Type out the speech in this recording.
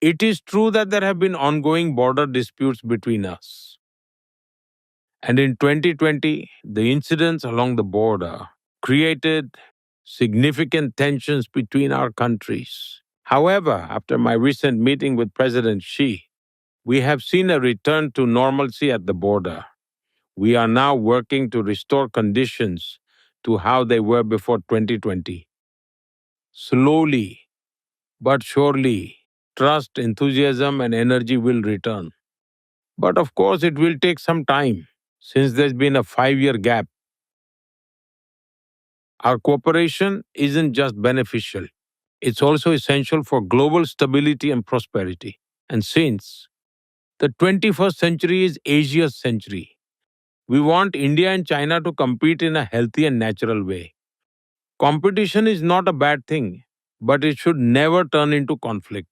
It is true that there have been ongoing border disputes between us. And in 2020, the incidents along the border created significant tensions between our countries. However, after my recent meeting with President Xi, we have seen a return to normalcy at the border. We are now working to restore conditions to how they were before 2020. Slowly but surely, trust, enthusiasm, and energy will return. But of course, it will take some time since there's been a 5 year gap. Our cooperation isn't just beneficial, it's also essential for global stability and prosperity. And since the 21st century is Asia's century, we want India and China to compete in a healthy and natural way. Competition is not a bad thing, but it should never turn into conflict.